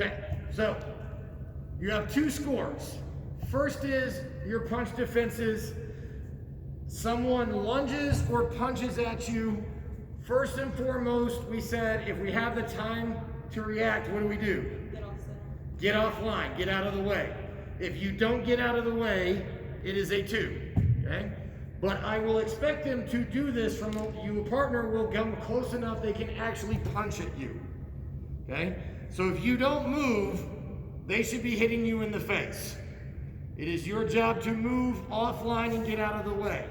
Okay, so you have two scores. First is your punch defenses. Someone lunges or punches at you. First and foremost, we said if we have the time to react, what do? Get offline, get out of the way. If you don't get out of the way, it is a 2, okay? But I will expect them to do this from a partner will come close enough they can actually punch at you, okay? So if you don't move, they should be hitting you in the face. It is your job to move offline and get out of the way.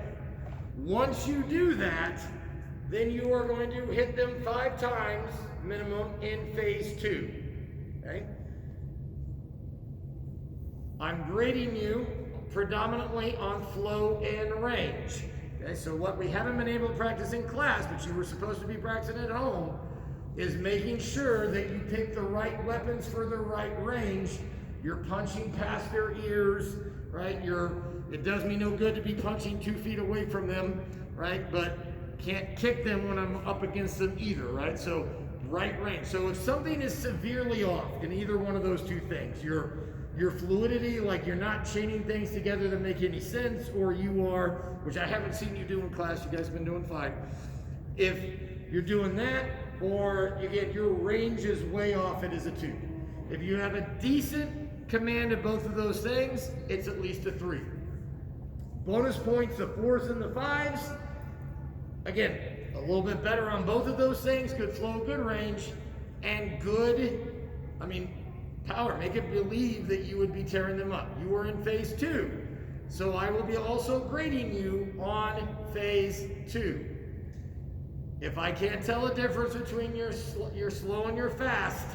Once you do that, then you are going to hit them 5 times minimum in phase 2, okay? I'm grading you predominantly on flow and range. Okay, so what we haven't been able to practice in class, but you were supposed to be practicing at home, is making sure that you pick the right weapons for the right range. You're punching past their ears, right? It does me no good to be punching 2 feet away from them, right? But can't kick them when I'm up against them either, right? So right range. So if something is severely off in either one of those 2 things, your fluidity, like you're not chaining things together that make any sense, or you are, which I haven't seen you do in class, you guys have been doing fine. If you're doing that, or again, your range is way off, it is a 2. If you have a decent command of both of those things, it's at least a 3. Bonus points, the 4s and the 5s. Again, a little bit better on both of those things, good flow, good range, and good, power. Make it believe that you would be tearing them up. You are in phase 2. So I will be also grading you on phase 2. If I can't tell a difference between your slow and your fast,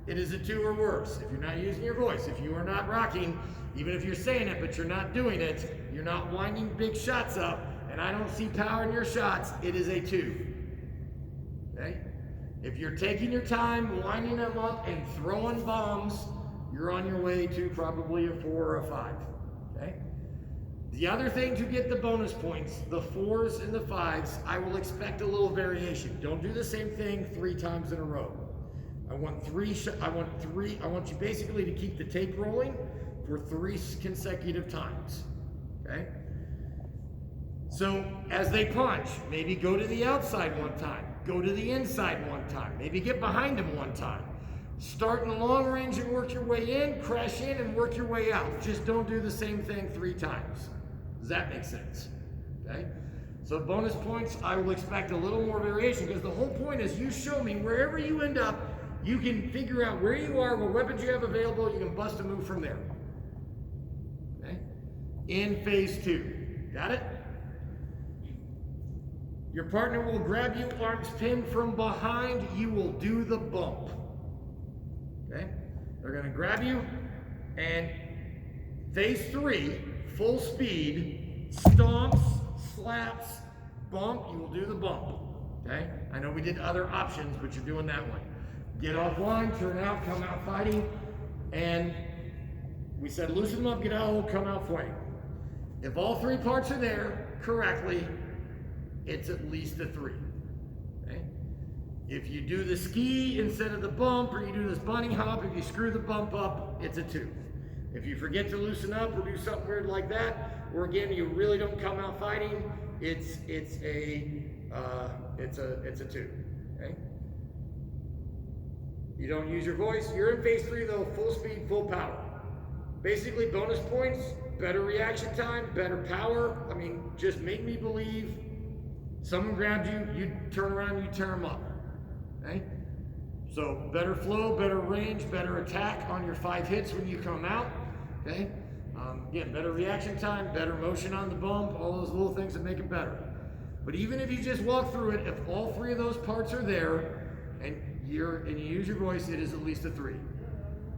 it is a 2 or worse. If you're not using your voice, if you are not rocking, even if you're saying it, but you're not doing it, you're not winding big shots up, and I don't see power in your shots, it is a 2. Okay? If you're taking your time, winding them up, and throwing bombs, you're on your way to probably a 4 or a 5, okay? The other thing to get the bonus points, the 4s and the 5s, I will expect a little variation. Don't do the same thing 3 times in a row. I want you basically to keep the tape rolling for 3 consecutive times, okay? So as they punch, maybe go to the outside 1 time. Go to the inside 1 time. Maybe get behind him 1 time. Start in long range and work your way in, crash in and work your way out. Just don't do the same thing 3 times. Does that make sense? Okay? So bonus points, I will expect a little more variation because the whole point is you show me wherever you end up, you can figure out where you are, what weapons you have available, you can bust a move from there. Okay? In phase 2. Got it? Your partner will grab you, arms pinned from behind. You will do the bump. Okay? They're going to grab you, and phase 3, full speed, stomps, slaps, bump. You will do the bump. Okay? I know we did other options, but you're doing that one. Get offline, turn out, come out fighting, and we said loosen them up, get out, come out fighting. If all 3 parts are there correctly, it's at least a 3. Okay? If you do the ski instead of the bump, or you do this bunny hop, if you screw the bump up, it's a 2. If you forget to loosen up or do something weird like that, or again you really don't come out fighting, it's a 2. Okay? You don't use your voice. You're in phase 3 though, full speed, full power. Basically bonus points, better reaction time, better power. Just make me believe. Someone grabs you, you turn around, you tear them up, okay? So better flow, better range, better attack on your 5 hits when you come out, okay? Again, better reaction time, better motion on the bump, all those little things that make it better. But even if you just walk through it, if all 3 of those parts are there, and you use your voice, it is at least a 3.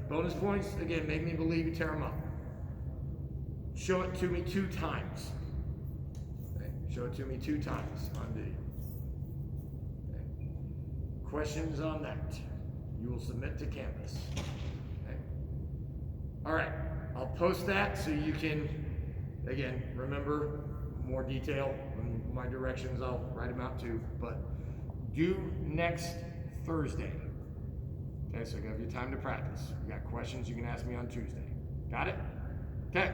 Bonus points, again, make me believe you tear them up. Show it to me 2 times. Show it to me 2 times on video. Okay. Questions on that? You will submit to Canvas. Okay. All right, I'll post that so you can, again, remember more detail. My directions, I'll write them out too, but due next Thursday. Okay, Okay, so give you time to practice. If you got questions, you can ask me on Tuesday. Got it? Okay.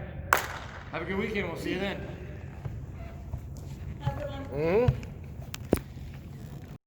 Have a good weekend. We'll see you then. Have a good one. Mm-hmm.